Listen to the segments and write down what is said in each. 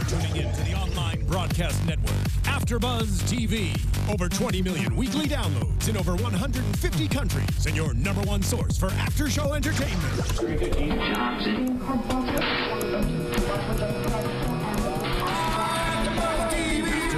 tuning in to the online broadcast network, AFTERBUZZ TV. Over 20 million weekly downloads in over 150 countries, and your #1 source for after-show entertainment.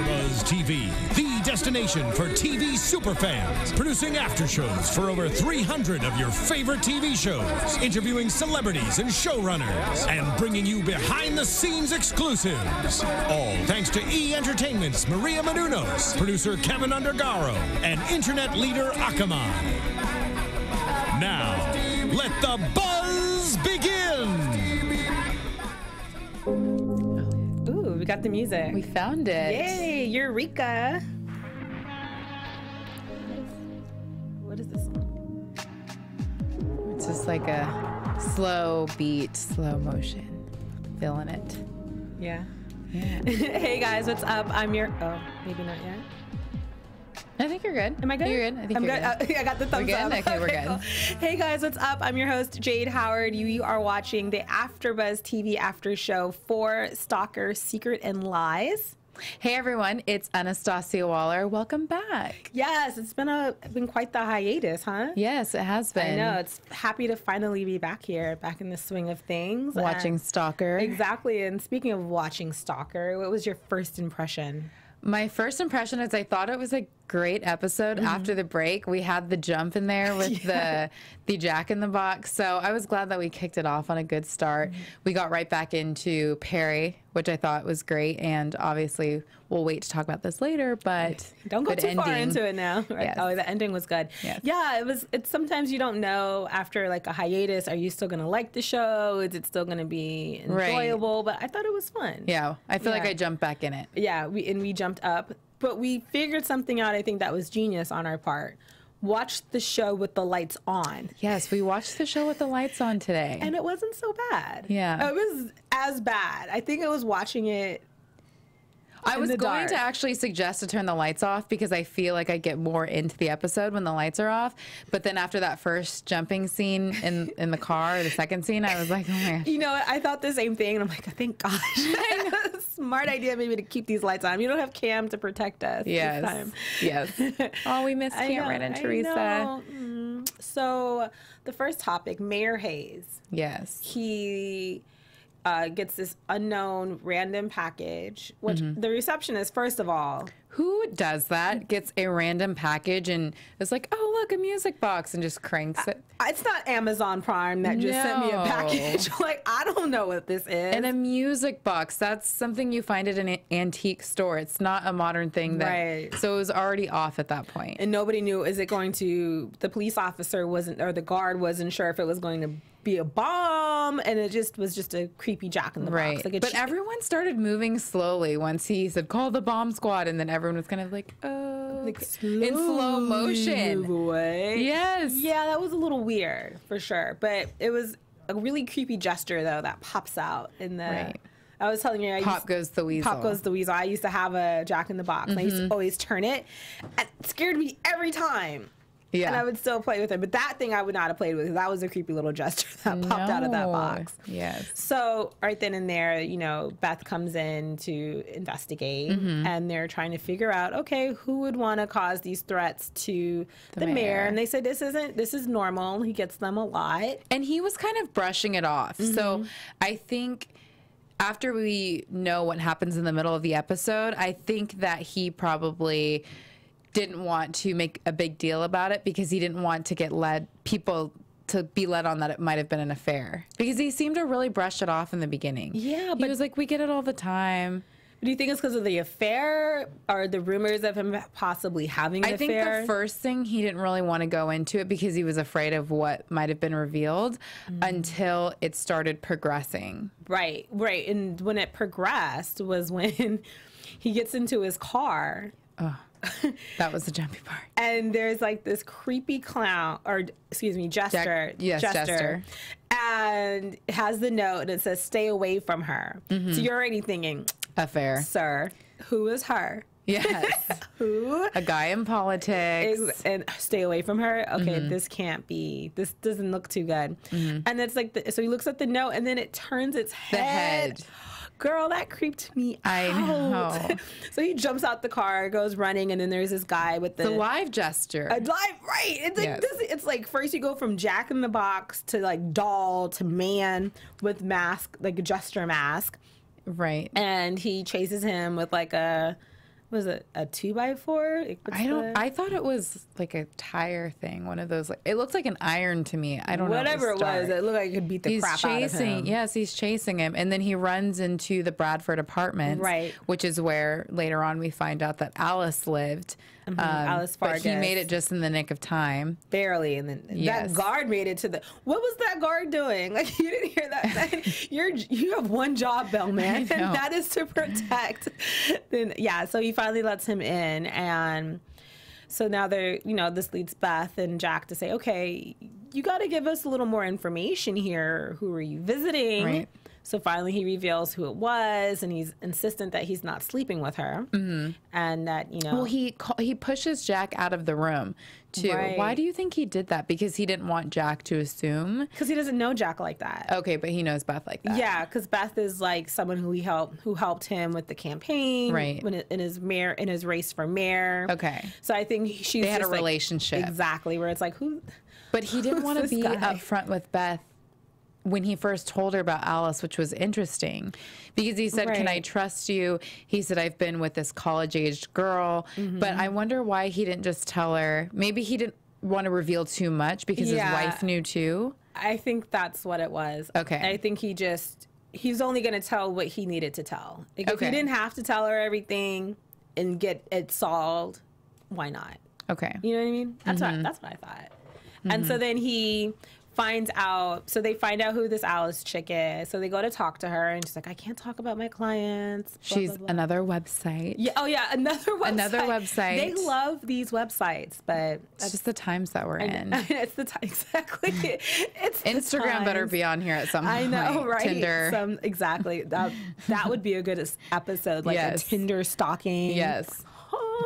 AFTERBUZZ TV, the destination for TV superfans, producing after-shows for over 300 of your favorite TV shows, interviewing celebrities and showrunners, and bringing you behind-the-scenes exclusives. All thanks to E! Entertainment's Maria Menounos, producer Kevin Undergaro, and internet leader Akamai. Now, let the buzz begin! Ooh, we got the music. We found it. Yay, Eureka. What is this song? It's just like a slow beat, slow motion. Feeling it. Yeah. Yeah. Hey guys, what's up? I'm your... Oh, maybe not yet. I think you're good. Am I good? You're good. I think I'm you're good. I got the thumbs up. Okay, we're good. Cool. Hey guys, what's up? I'm your host, Jade Howard. You are watching the AFTERBUZZ TV After Show for Stalker, Secret and Lies. Hey everyone, it's Anastasia Waller. Welcome back. Yes, it's been quite the hiatus, huh? Yes, it has been. I know. It's happy to finally be back here, back in the swing of things. Watching Stalker. Exactly. And speaking of watching Stalker, what was your first impression? My first impression is I thought it was a great episode. After the break. We had the jump in there with the Jack in the Box. So I was glad that we kicked it off on a good start. We got right back into Perry, which I thought was great. And obviously, we'll wait to talk about this later, but don't go too far into it now. Right? Yes. Oh, the ending was good. Yes. Yeah, it's sometimes you don't know after like a hiatus, are you still going to like the show? Is it still going to be enjoyable? Right. But I thought it was fun. Yeah, I feel like I jumped back in it. Yeah, we jumped up. But we figured something out, I think that was genius on our part. Watch the show with the lights on. Yes, we watched the show with the lights on today. And it wasn't so bad. Yeah. It was as bad. I think I was watching it I was going to actually suggest to turn the lights off because I feel like I get more into the episode when the lights are off. But then after that first jumping scene in the car, the second scene, I was like, oh my gosh. You know, I thought the same thing, and I'm like, thank gosh. Smart idea maybe to keep these lights on. We don't have Cam to protect us this time. Yes. Oh, we missed Cameron and Teresa. So the first topic, Mayor Hayes. Yes. He... gets this unknown random package, which the receptionist, first of all. Who does that? Gets a random package and is like, oh, look, a music box, and just cranks it. It's not Amazon Prime that just sent me a package. Like, I don't know what this is. And a music box, that's something you find at an antique store. It's not a modern thing. So it was already off at that point. And nobody knew, is it going to, the police officer wasn't, or the guard wasn't sure if it was going to be a bomb, and it just was just a creepy Jack in the Box. Like but everyone started moving slowly once he said, call the bomb squad, and then everyone was kind of like, oh, like in slow motion. Move away. Yes. Yeah, that was a little weird, for sure. But it was a really creepy gesture, though, that pops out in the... I was telling you, Pop goes the weasel. Pop goes the weasel. I used to have a Jack in the Box. I used to always turn it. And it scared me every time. Yeah. And I would still play with it. But that thing I would not have played with because that was a creepy little gesture that popped out of that box. Yes. So right then and there, you know, Beth comes in to investigate and they're trying to figure out, okay, who would want to cause these threats to the mayor? And they said, this is normal. He gets them a lot. And he was kind of brushing it off. So I think after we know what happens in the middle of the episode, I think that he probably didn't want to make a big deal about it because he didn't want to get people to be led on that it might have been an affair, because he seemed to really brush it off in the beginning. Yeah, but he was like, we get it all the time. Do you think it's because of the affair or the rumors of him possibly having an affair? I think the first thing, he didn't really want to go into it because he was afraid of what might have been revealed until it started progressing. Right. And when it progressed was when he gets into his car. Oh. That was the jumpy part. And there's like this creepy clown, or excuse me, jester. Jester. And it has the note and it says, stay away from her. So you're already thinking, affair. Sir, who is her? Yes. Who? A guy in politics. And stay away from her? Okay, this can't be. This doesn't look too good. And it's like, so he looks at the note and then it turns its head. Girl, that creeped me out. I know. So he jumps out the car, goes running, and then there's this guy with the live gesture. Right. It's like Yes. it's like first you go from Jack in the Box to like doll to man with mask, like a gesture mask. Right. And he chases him with like a, was it a 2x4? Like, I thought it was like a tire thing, one of those. Like, it looks like an iron to me. I don't know. Whatever it was, it looked like it could beat the crap out of him. Yes, he's chasing him, and then he runs into the Bradford apartments, right? Which is where later on we find out that Alice lived. Alice Fargus. But he made it just in the nick of time. Barely. And then that guard made it to the... What was that guard doing? Like, you didn't hear that? You have one job, Bellman, and that is to protect. Then, yeah, so he finally lets him in. And so now they're, this leads Beth and Jack to say, okay, you got to give us a little more information here. Who are you visiting? Right. So finally he reveals who it was, and he's insistent that he's not sleeping with her. Mm-hmm. And that, Well, he pushes Jack out of the room, too. Right. Why do you think he did that? Because he didn't want Jack to assume? Because he doesn't know Jack like that. Okay, but he knows Beth like that. Yeah, because Beth is like someone who helped him with the campaign. Right. In his race for mayor. Okay. So I think they had a relationship. Exactly, where it's like, who... But he didn't want to be upfront with Beth when he first told her about Alice, which was interesting, because he said, can I trust you? He said, I've been with this college-aged girl. Mm-hmm. But I wonder why he didn't just tell her. Maybe he didn't want to reveal too much because his wife knew too. I think that's what it was. Okay. I think he's only going to tell what he needed to tell. Like, if he didn't have to tell her everything and get it solved, why not? Okay. You know what I mean? That's what I thought. Mm-hmm. And so then he finds out, so they find out who this Alice chick is. So they go to talk to her, and she's like, I can't talk about my clients. Blah, she's blah, blah. Another website. Yeah. Oh, yeah. Another website. They love these websites, but it's just the times that we're in. It's the time. Exactly. It's Instagram better be on here at some point. I know, right? Tinder. Exactly. That would be a good episode, like a Tinder stalking. Yes.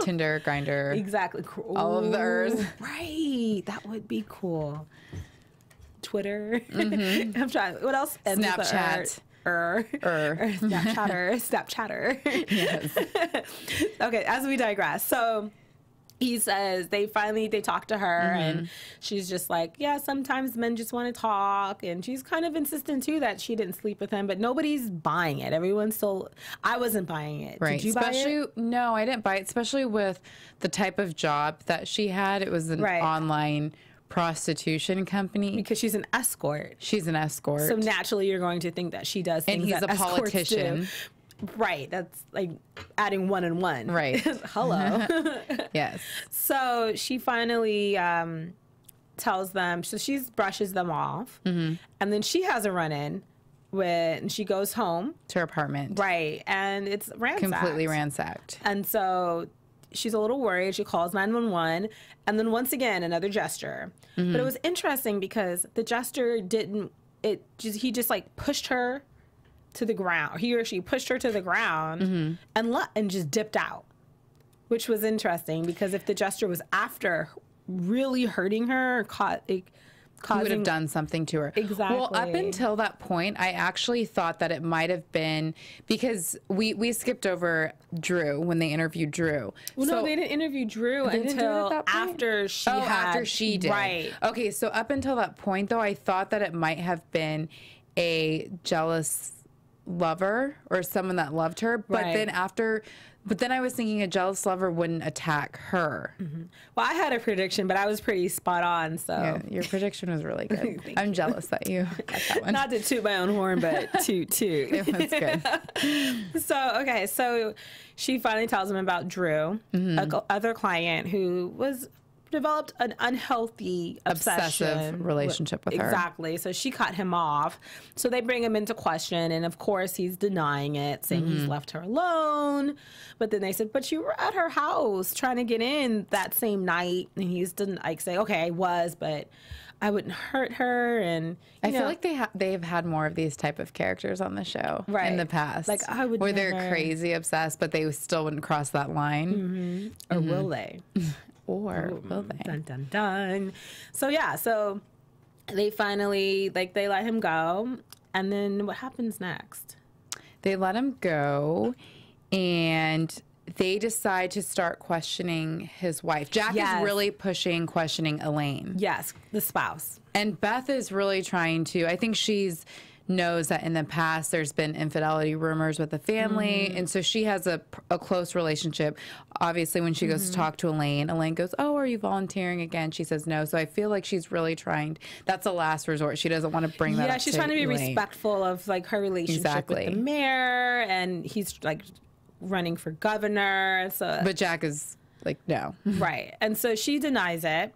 Tinder, Grindr. Exactly. All of the Rs. Right. That would be cool. Twitter. Mm-hmm. I'm trying. What else? Snapchat. Snapchatter. Yes. Okay. As we digress, so he says they talk to her, and she's just like, yeah, sometimes men just want to talk, and she's kind of insistent too that she didn't sleep with him, but nobody's buying it. Everyone's still. I wasn't buying it. Right. Did you buy it? No, I didn't buy it. Especially with the type of job that she had. It was an online prostitution company. Because she's an escort. She's an escort. So naturally you're going to think that she does things that escorts do. And he's a politician. Right. That's like adding one and one. Right. Hello. Yes. So she finally tells them, so she brushes them off. Mm-hmm. And then she has a run-in when she goes home. To her apartment. Right. And it's ransacked. Completely ransacked. And so she's a little worried. She calls 911, and then once again another gesture. Mm-hmm. But it was interesting because the gesture he just like pushed her to the ground. He or she pushed her to the ground and just dipped out, which was interesting because if the gesture was after really hurting her, He would have done something to her. Exactly. Well, up until that point, I actually thought that it might have been because we skipped over Drew when they interviewed Drew. Well, no, they didn't interview Drew until after she did. Right. Okay, so up until that point, though, I thought that it might have been a jealous lover or someone that loved her. But then I was thinking a jealous lover wouldn't attack her. Mm-hmm. Well, I had a prediction, but I was pretty spot on. So yeah, your prediction was really good. I'm jealous that you got that one. Not to toot my own horn, but toot. It was good. So she finally tells him about Drew, other client who developed an unhealthy obsessive relationship with her. Exactly. So she cut him off. So they bring him into question, and of course he's denying it, saying he's left her alone. But then they said, but you were at her house trying to get in that same night. And he's didn't say, okay, I was, but I wouldn't hurt her. And I feel like they've had more of these type of characters on the show in the past. Like I would where they're crazy obsessed, but they still wouldn't cross that line. Or will they? Or will they? Dun, dun, dun. So, yeah. So, they finally, they let him go. And then what happens next? They let him go, and they decide to start questioning his wife. Jack is really questioning Elaine. Yes, the spouse. And Beth is really trying to, I think she's knows that in the past there's been infidelity rumors with the family, and so she has a close relationship. Obviously, when she goes to talk to Elaine goes, "Oh, are you volunteering again?" She says no. So I feel like she's really trying. That's a last resort. She doesn't want to bring that up. Yeah, she's trying to be Elaine. Respectful of like her relationship with the mayor, and he's like running for governor. So, but Jack is like, no. Right, and so she denies it.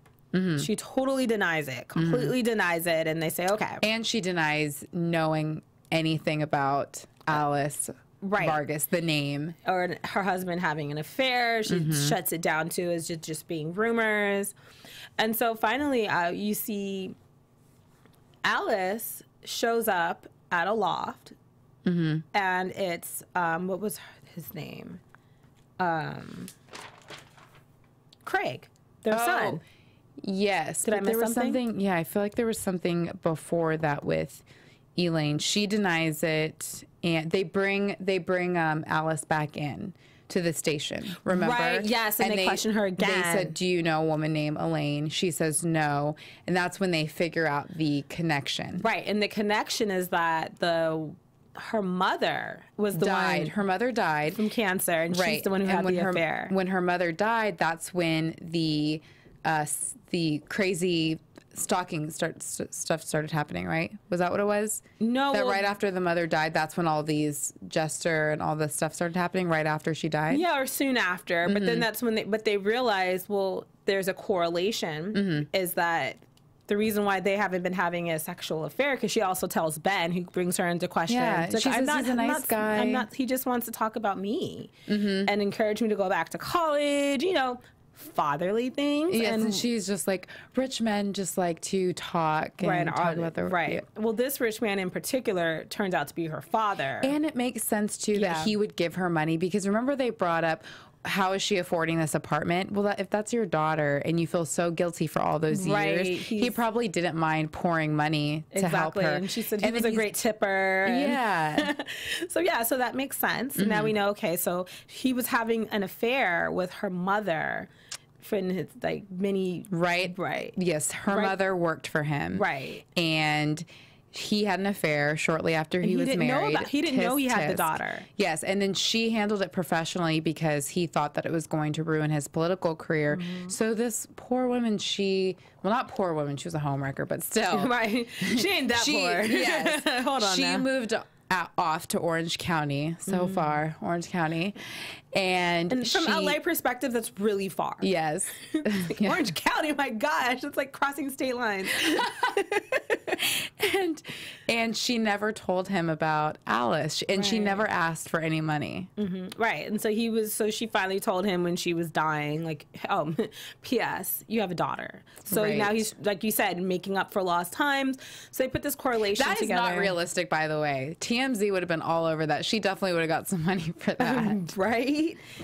She totally denies it, completely denies it, and they say, okay. And she denies knowing anything about Alice Vargas, the name. Or her husband having an affair. She shuts it down to as just being rumors. And so finally, you see Alice shows up at a loft, and it's, what was his name? Craig, their son. Yes. Did I miss something? Yeah, I feel like there was something before that with Elaine. She denies it, and they bring Alice back in to the station. Remember? Right. Yes, and they question her again. They said, "Do you know a woman named Elaine?" She says no, and that's when they figure out the connection. Right, and the connection is that her mother was the one. Her mother died from cancer, and she's the one who had the affair. When her mother died, that's when the crazy stalking stuff started happening, right? Was that what it was? No. That right after the mother died, that's when all these jester and all this stuff started happening, right after she died? Yeah, or soon after. But then that's when they realized, well, there's a correlation, is that the reason why they haven't been having a sexual affair, because she also tells Ben, who brings her into question, yeah, she says he's a nice guy. He just wants to talk about me and encourage me to go back to college, fatherly things. Yes, and she's just like, rich men just like to talk and talk about their... Right. Yeah. Well, this rich man in particular turns out to be her father. And it makes sense, too, that he would give her money, because remember they brought up, how is she affording this apartment? Well, if that's your daughter and you feel so guilty for all those years, he probably didn't mind pouring money to help her. And she said he was a great tipper. Yeah. So that makes sense. And now we know, okay, so he was having an affair with her mother. In his many right. Yes, her mother worked for him. Right. And he had an affair shortly after he was married. He didn't know he had the daughter. Yes, and then she handled it professionally because he thought that it was going to ruin his political career. So this poor woman, not poor woman, she was a homewrecker, but still. Right. She ain't that poor. Yes. Hold on. She moved off to Orange County, far, Orange County. And from LA perspective, that's really far. Yes. Orange County, my gosh, it's like crossing state lines. and she never told him about Alice, and she never asked for any money. Right. And so she finally told him when she was dying, like, oh, P.S., you have a daughter. So now he's, like you said, making up for lost times. So they put this correlation together. That is not realistic, by the way. TMZ would have been all over that. She definitely would have got some money for that. Right?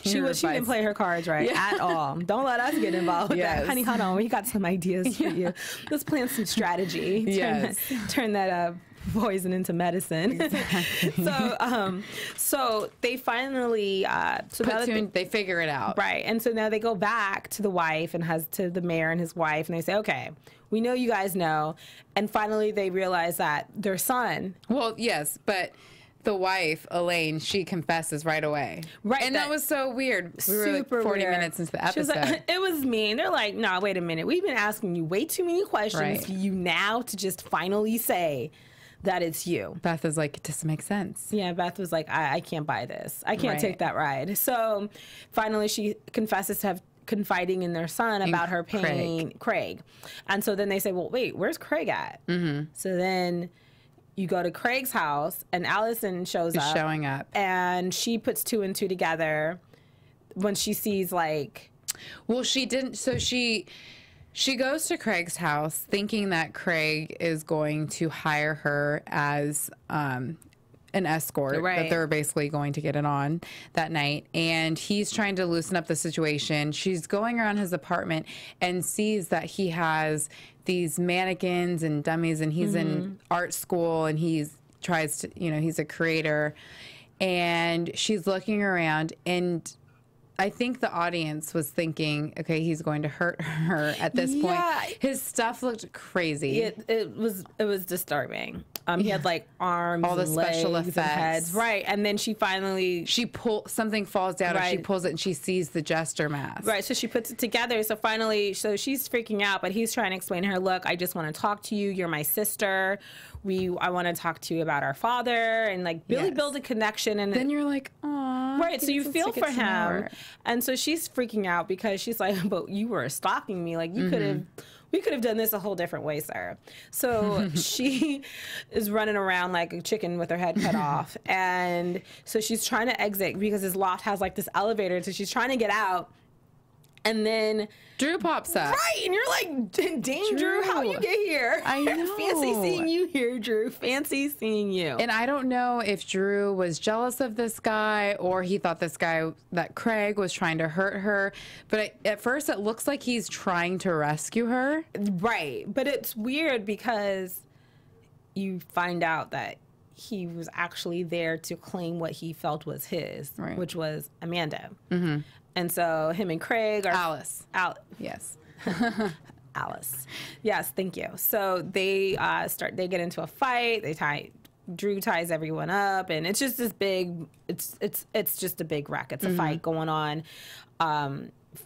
She didn't play her cards right at all. Don't let us get involved with that. Honey, hold on. We got some ideas for you. Let's plan some strategy. Turn that poison into medicine. Exactly. So they finally they figure it out. Right. And so now they go back to the wife to the mayor and his wife, and they say, okay, we know you guys know. And finally they realize that their son. Well, yes, but the wife, Elaine, she confesses right away. Right. And that was so weird. We were like 40 minutes into the episode. Like, it was me. And they're like, no, wait a minute. We've been asking you way too many questions for you now to just finally say that it's you. Beth is like, it doesn't make sense. Yeah, Beth was like, I can't buy this. I can't take that ride. So finally she confesses to have confiding in their son about her paying Craig. And so then they say, well, wait, where's Craig at? So then you go to Craig's house, and Allison shows up. Showing up. And she puts two and two together when she sees, like... Well, she didn't... So she goes to Craig's house thinking that Craig is going to hire her as an escort. That they're basically going to get it on that night. And he's trying to loosen up the situation. She's going around his apartment and sees that he has these mannequins and dummies, and he's in art school, and he's a creator. and she's looking around, and I think the audience was thinking, okay, he's going to hurt her at this point. His stuff looked crazy. It was disturbing. He had like arms, all the and special legs effects, and heads. Right, and then she something falls down, and she pulls it, and she sees the jester mask. Right, so she puts it together. So finally, she's freaking out, but he's trying to explain to her, look, I just want to talk to you. You're my sister. I want to talk to you about our father, and like really build a connection. And then you're like, oh, right. So you feel for him, and so she's freaking out because she's like, but you were stalking me. Like you could have. We could have done this a whole different way, sir. So she is running around like a chicken with her head cut off. And so she's trying to exit because his loft has like this elevator. So she's trying to get out. And then Drew pops up. Right. And you're like, dang, Drew, how you get here? I know. Fancy seeing you here, Drew. Fancy seeing you. And I don't know if Drew was jealous of this guy or he thought this guy, that Craig, was trying to hurt her. But at first it looks like he's trying to rescue her. Right. But it's weird because you find out that he was actually there to claim what he felt was his, which was Amanda. And so him and Craig are... Alice. Yes. Alice. Yes, thank you. So they they get into a fight. Drew ties everyone up, and it's just this big, it's just a big wreck. It's a fight going on.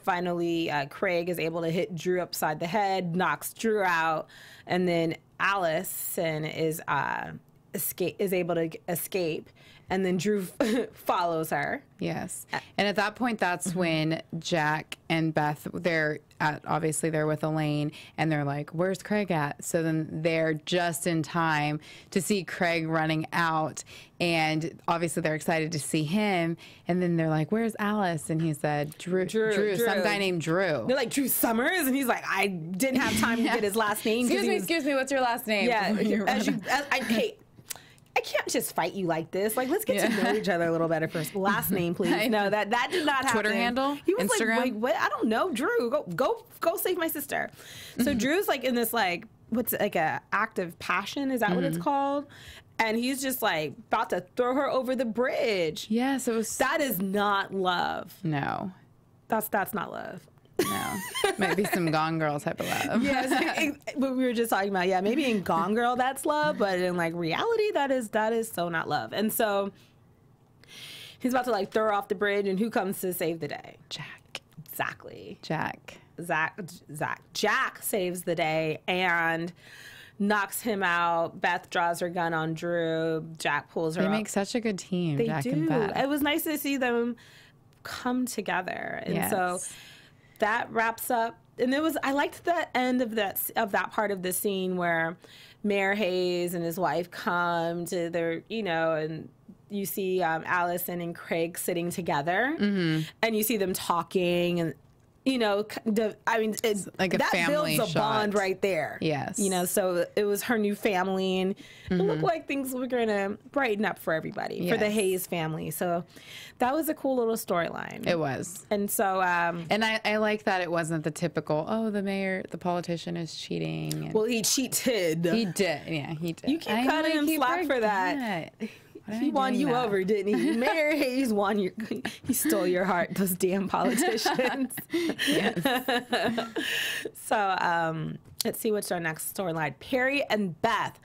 Finally, Craig is able to hit Drew upside the head, knocks Drew out, and then Allison is able to escape. And then Drew follows her. Yes. And at that point, that's when Jack and Beth, obviously they're with Elaine, and they're like, where's Craig at? So then they're just in time to see Craig running out. And obviously they're excited to see him. And then they're like, where's Alice? And he said, Drew, some guy named Drew. They're like, Drew Summers? And he's like, I didn't have time to get his last name. Excuse me, what's your last name? Yeah. Hey, I can't just fight you like this. Like, let's get to know each other a little better first. Last name, please. No, that did not happen. Twitter handle? He was Instagram? like, wait, what? I don't know. Drew, go save my sister. So Drew's like in this like, what's like a act of passion? Is that what it's called? And he's just like about to throw her over the bridge. Yes, it was. That is not love. No. That's not love. No. Maybe some Gone Girl type of love. Yes, but we were just talking about, maybe in Gone Girl that's love, but in like reality that is so not love. And so he's about to like throw her off the bridge, and who comes to save the day? Jack. Exactly. Jack saves the day and knocks him out. Beth draws her gun on Drew. Jack pulls her up. They make such a good team, Jack and Beth. It was nice to see them come together. And so that wraps up, and I liked the end of that part of the scene where Mayor Hayes and his wife come to their, and you see Allison and Craig sitting together, and you see them talking, and it's like a that family builds a shot. bond right there. Yes. So it was her new family, and it looked like things were going to brighten up for everybody, for the Hayes family. So that was a cool little storyline. It was. And so... and I like that it wasn't the typical, the politician is cheating. Well, he cheated. He did. Yeah, he did. You keep cutting him slack for that. He won you over, didn't he? Mayor Hayes he stole your heart, those damn politicians. Yes. So let's see what's our next storyline. Perry and Beth.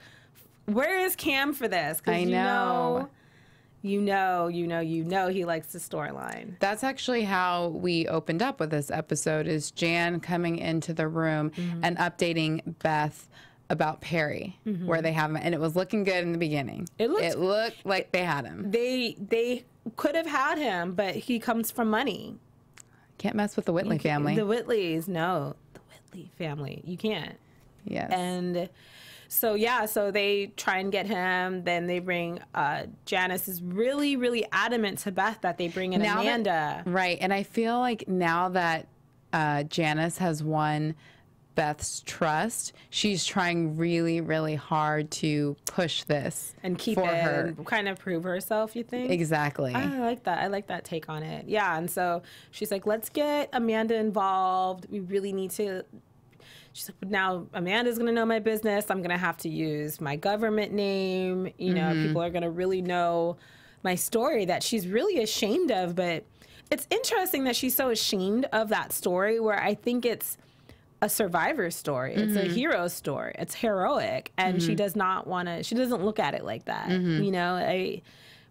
Where is Cam for this? I know. You know he likes the storyline. That's actually how we opened up with this episode, is Jan coming into the room and updating Beth about Perry, where they have him, and it was looking good in the beginning. It looked like they had him. They could have had him, but he comes from money. Can't mess with the Whitley family. The Whitleys, no, the Whitley family. You can't. Yes. And so so they try and get him. Then they bring Janice is really, really adamant to Beth that they bring in Amanda. Right, and I feel like now that Janice has won Beth's trust, she's trying really, really hard to push this and keep for it her. And kind of prove herself, you think? Exactly. I like that. I like that take on it. Yeah, and so she's like, let's get Amanda involved. We really need to. She's like, now Amanda's going to know my business. I'm going to have to use my government name. People are going to really know my story that she's really ashamed of. But it's interesting that she's so ashamed of that story, where I think it's a survivor story. It's a hero story. It's heroic. And she does not want to, she doesn't look at it like that. You know, I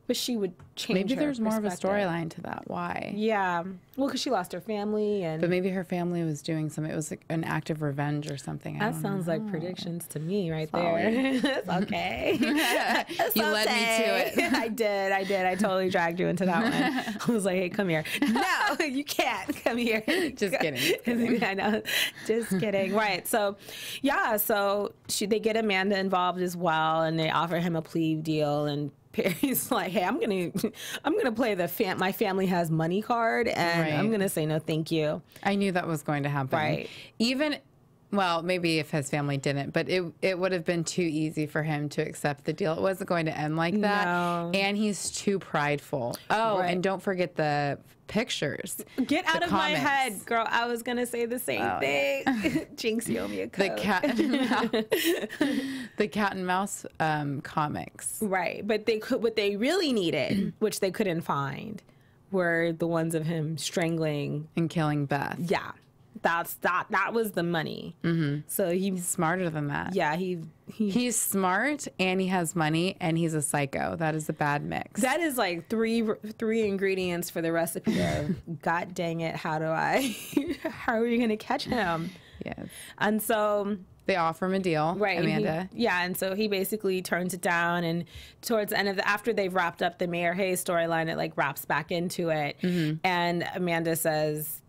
wish she would change. Maybe there's more of a perspective. storyline to that. Why? Yeah. Well, because she lost her family. But maybe her family was doing something. It was like an act of revenge or something. That sounds like predictions to me right there. It's okay. It's You led me to it. I did. I totally dragged you into that one. I was like, hey, come here. No, you can't come here. Just kidding. I know. Just kidding. Right. So, yeah. So they get Amanda involved as well, and they offer him a plea deal, and Perry's like, hey, I'm gonna play the my family has money card, and I'm gonna say no, thank you. I knew that was going to happen. Right. Even, well, maybe if his family didn't, but it would have been too easy for him to accept the deal. It wasn't going to end like that. No. And he's too prideful. Oh, and don't forget the pictures. Get out of my head, girl. I was gonna say the same thing. Yeah. Jinx, you owe me a code. The cat and mouse comics. Right, but what they really needed, which they couldn't find, were the ones of him strangling and killing Beth. Yeah, that was the money. So he's smarter than that. Yeah, he's smart, and he has money, and he's a psycho. That is a bad mix. That is like three ingredients for the recipe of God dang it, how are we gonna catch him? Yes. And so they offer him a deal, right? Amanda. And so he basically turns it down, and towards the end of after they've wrapped up the Mayor Hayes storyline, it like wraps back into it, and Amanda says,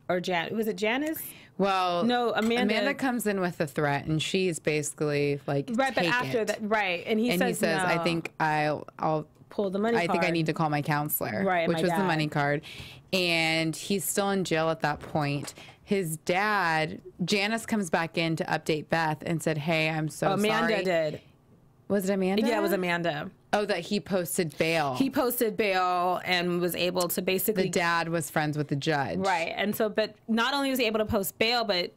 or was it Janice? Well, no, Amanda comes in with a threat, and she's basically like, right, but after that, right, and he says, no. I think I'll pull the money card. I think I need to call my counselor, right, which was the money card, and he's still in jail at that point. His dad, Janice, comes back in to update Beth and said, hey, I'm so sorry. Amanda did. Was it Amanda? Yeah, it was Amanda. Oh, that he posted bail. He posted bail and was able to basically... The dad was friends with the judge. Right. And so, but not only was he able to post bail, but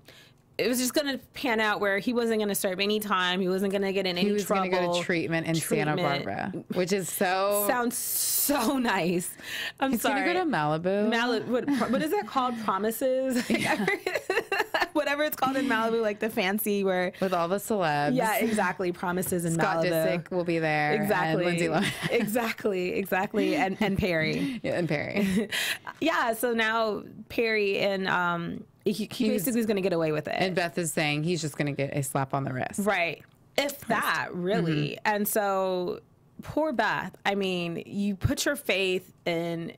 it was just going to pan out where he wasn't going to serve any time. He wasn't going to get in any trouble. He was going to go to treatment in Santa Barbara, which is so... Sounds so nice. He's sorry. He's going to go to Malibu. What is that called? Promises? Whatever it's called in Malibu, like the fancy where... With all the celebs. Yeah, exactly. Promises in Scott Malibu. Disick will be there. Exactly. And Lindsay Lohan. Exactly. And Perry. Yeah, and Perry. Yeah, so now Perry and... He basically is going to get away with it. And Beth is saying he's just going to get a slap on the wrist. Right. If that, really. And so, poor Beth. I mean, you put your faith in...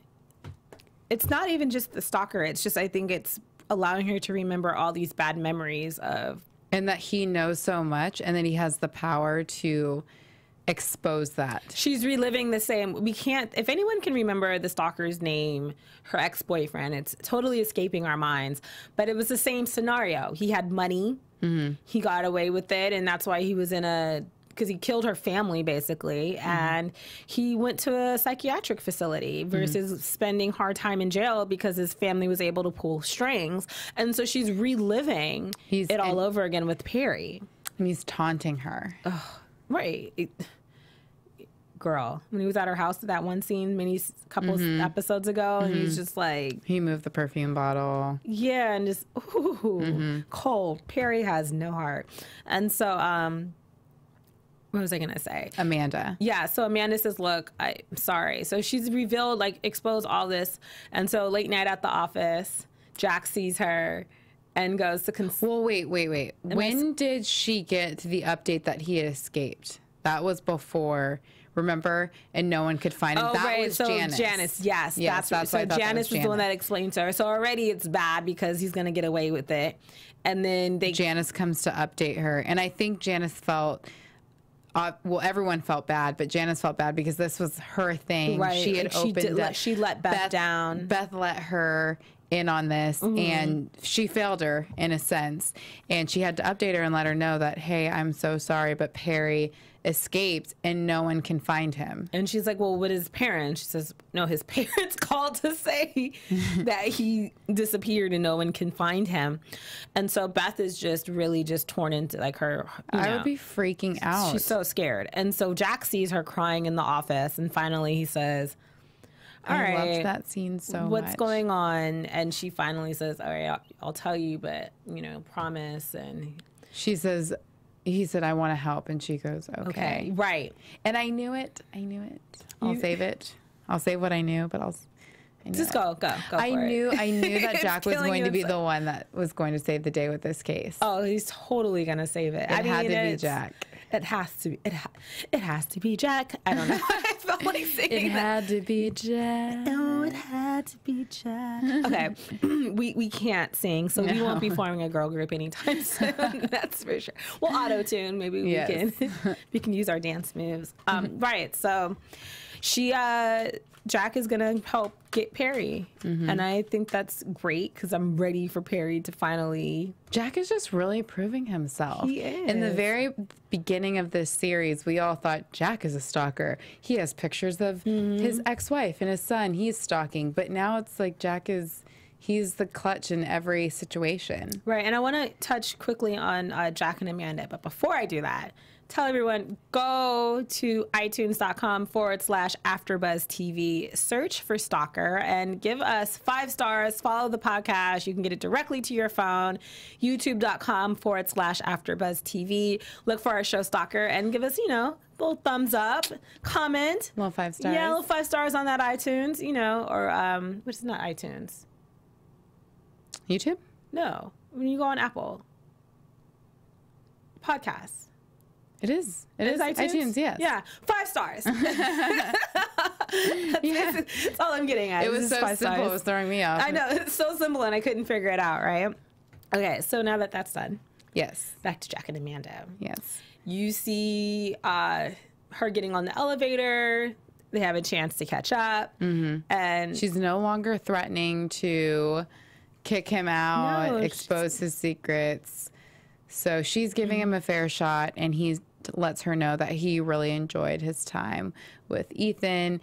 It's not even just the stalker. It's just, I think it's allowing her to remember all these bad memories of... And that he knows so much, and that he has the power to... expose that. She's reliving the same. We can't, if anyone can remember the stalker's name, her ex-boyfriend, it's totally escaping our minds, but it was the same scenario. He had money, he got away with it, and that's why he was because he killed her family basically, and he went to a psychiatric facility versus spending hard time in jail because his family was able to pull strings. And so she's reliving it all over again with Perry. And he's taunting her. Right. Girl, when he was at her house, that one scene couple episodes ago, and he's just like... He moved the perfume bottle. Yeah, and just, cold. Perry has no heart. And so, what was I going to say? Amanda. Yeah, so Amanda says, look, I'm sorry. So she's revealed, exposed all this. And so late night at the office, Jack sees her and goes to... Well, wait. When did she get the update that he had escaped? That was before, remember? And no one could find him. That was Janice. Janice, yes. That's why so Janice is the one that explained to her. So already it's bad because he's going to get away with it. And then Janice comes to update her. And I think Janice felt... everyone felt bad, but Janice felt bad because this was her thing. Right. She had opened it. She let Beth down. Beth let her in on this, and she failed her in a sense. And she had to update her and let her know that, hey, I'm so sorry, but Perry escaped and no one can find him. And she's like, well, what is his parents? She says, no, his parents called to say that he disappeared and no one can find him. And so Beth is just really just torn into like her, I would be freaking out. She's so scared. And so Jack sees her crying in the office, and finally he says, all right, I loved that scene so much. What's going on? And she finally says, all right, I'll tell you, but, promise. And he said, I want to help. And she goes, okay. Right. And I knew it. I'll save it. I'll save what I knew, but just go for it. I knew that Jack was going to be the one that was going to save the day with this case. Oh, he's totally going to save it. It had to be Jack. It has to be. It has to be Jack. I don't know. I felt like singing It had to be Jack. Oh, it had to be Jack. Okay, we can't sing, so we won't be forming a girl group anytime soon. That's for sure. We'll auto tune. Maybe we can use our dance moves. Right. So Jack is gonna help get Perry, and I think that's great because I'm ready for Perry to finally. Jack is just really proving himself. He is. In the very beginning of this series, we all thought Jack is a stalker. He has pictures of his ex-wife and his son. He's stalking, but now it's like he's the clutch in every situation. Right, and I want to touch quickly on Jack and Amanda, but before I do that, tell everyone, go to itunes.com/AfterBuzz TV, search for Stalker, and give us 5 stars. Follow the podcast. You can get it directly to your phone. YouTube.com/AfterBuzz TV. Look for our show Stalker and give us, little thumbs up, comment. Little 5 stars. Yeah, little 5 stars on that iTunes, or which is not iTunes. YouTube? No, when you go on Apple Podcasts. It is. It is iTunes, yes. Yeah, 5 stars. That's all I'm getting at. It was so simple. Stars. It was throwing me off. I know. It's so simple, and I couldn't figure it out, right? Okay, so now that that's done. Yes. Back to Jack and Amanda. Yes. You see her getting on the elevator. They have a chance to catch up. And she's no longer threatening to kick him out, expose his secrets. So she's giving him a fair shot, and he lets her know that he really enjoyed his time with Ethan.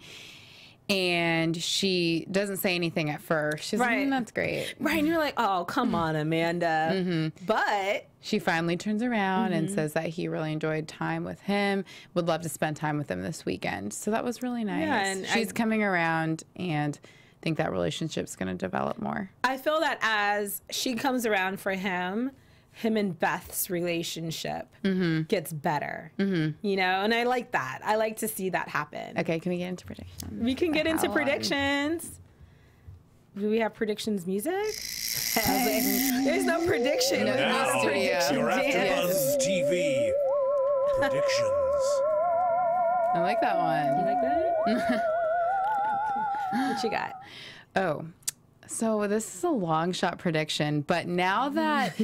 And she doesn't say anything at first. She's like, that's great. Right, and you're like, oh, come on, Amanda. But she finally turns around and says that he really enjoyed time with him, would love to spend time with him this weekend. So that was really nice. Yeah, and she's coming around, and I think that relationship's going to develop more. I feel that as she comes around for him and Beth's relationship gets better, and I like that. I like to see that happen. Okay, can we get into predictions? We can get into predictions. Do we have predictions music? There's no prediction. Now, your AfterBuzz TV predictions. I like that one. You like that? What you got? Oh, so this is a long shot prediction, but now that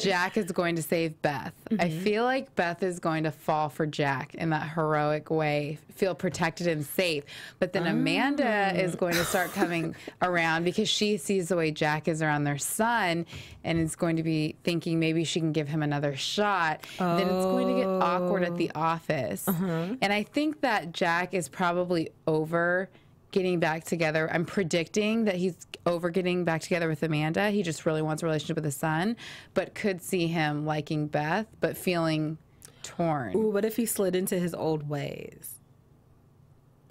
Jack is going to save Beth, I feel like Beth is going to fall for Jack in that heroic way, feel protected and safe. But then Amanda is going to start coming around because she sees the way Jack is around their son and is going to be thinking maybe she can give him another shot. Then it's going to get awkward at the office. And I think that Jack is probably over getting back together. I'm predicting that he's over getting back together with Amanda. He just really wants a relationship with his son, but could see him liking Beth, but feeling torn. Ooh, what if he slid into his old ways?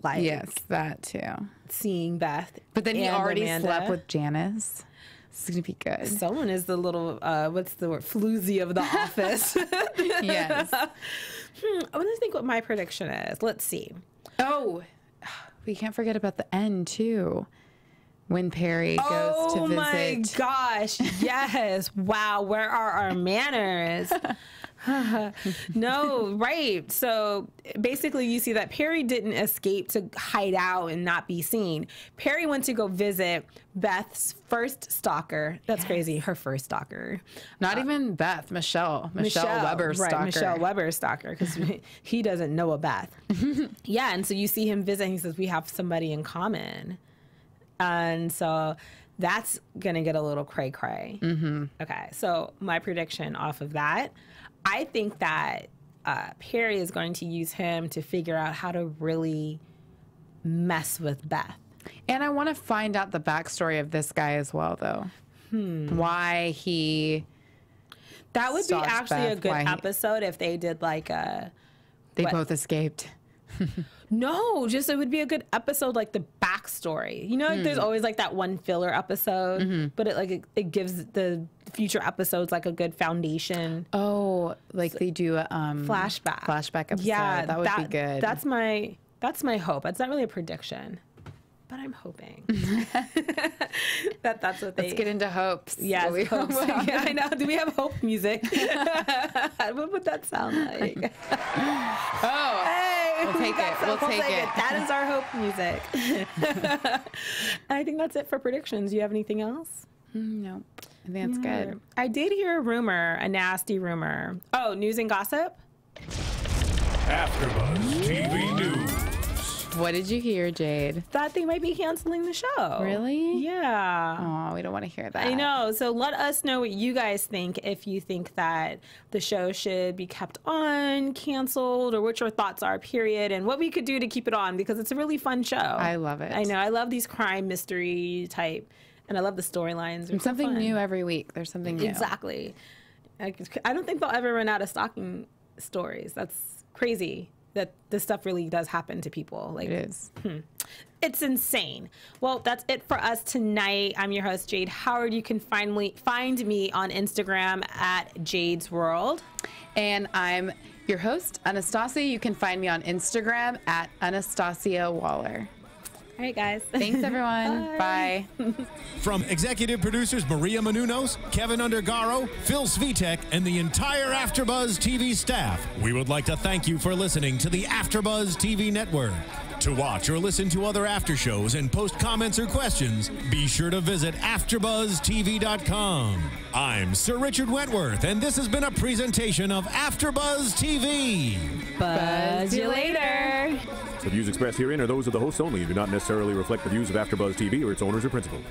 Like, yes, that too. Seeing Beth. But then he already Amanda. slept with Janice. This is going to be good. Someone is the little, what's the word? Floozy of the office. Yes. I want to think what my prediction is. Let's see. Oh, we can't forget about the end, too. When Perry goes to visit. Oh, my gosh. Yes. Wow. Where are our manners? No, right. So basically, you see that Perry didn't escape to hide out and not be seen. Perry went to go visit Beth's first stalker. That's crazy. Her first stalker. Not even Beth. Michelle Weber's stalker. Right, Michelle Weber's stalker, because he doesn't know a Beth. Yeah, and so you see him visit, and he says, we have somebody in common. And so that's going to get a little cray-cray. Okay, so my prediction off of that, I think that Perry is going to use him to figure out how to really mess with Beth. And I want to find out the backstory of this guy as well, though. Why he... That would be actually Beth, a good episode if they did like a... They both escaped. No, just it would be a good episode, like the backstory. You know, like there's always like that one filler episode, but it gives the future episodes like a good foundation. Oh, like they do a flashback episode. Yeah, that would be good. That's my hope. It's not really a prediction, but I'm hoping that's what they... Let's get into hopes. Yes, hopes. Yeah, I know. Do we have hope music? What would that sound like? Oh, hey, we'll take it. We'll take it. That is our hope music. I think that's it for predictions. Do you have anything else? No, I think that's good. I did hear a rumor, a nasty rumor. Oh, news and gossip? AfterBuzz TV News. What did you hear, Jade? That they might be canceling the show. Really? Yeah. Oh, we don't want to hear that. I know. So let us know what you guys think, if you think that the show should be kept on, canceled, or what your thoughts are, period, and what we could do to keep it on, because it's a really fun show. I love it. I know. I love these crime mystery type, and I love the storylines. And something new every week. There's something new. Exactly. I don't think they'll ever run out of stalking stories. That's crazy. That this stuff really does happen to people. Like, it is. It's insane. Well, that's it for us tonight. I'm your host, Jade Howard. You can find me on Instagram at Jade's World. And I'm your host, Anastasia. You can find me on Instagram at Anastasia Waller. All right, guys. Thanks, everyone. Bye. From executive producers Maria Menounos, Kevin Undergaro, Phil Svitek, and the entire AfterBuzz TV staff, we would like to thank you for listening to the AfterBuzz TV network. To watch or listen to other after shows and post comments or questions, be sure to visit AfterBuzzTV.com. I'm Sir Richard Wentworth, and this has been a presentation of AfterBuzz TV. Buzz you later. The views expressed herein are those of the hosts only and do not necessarily reflect the views of AfterBuzz TV or its owners or principals.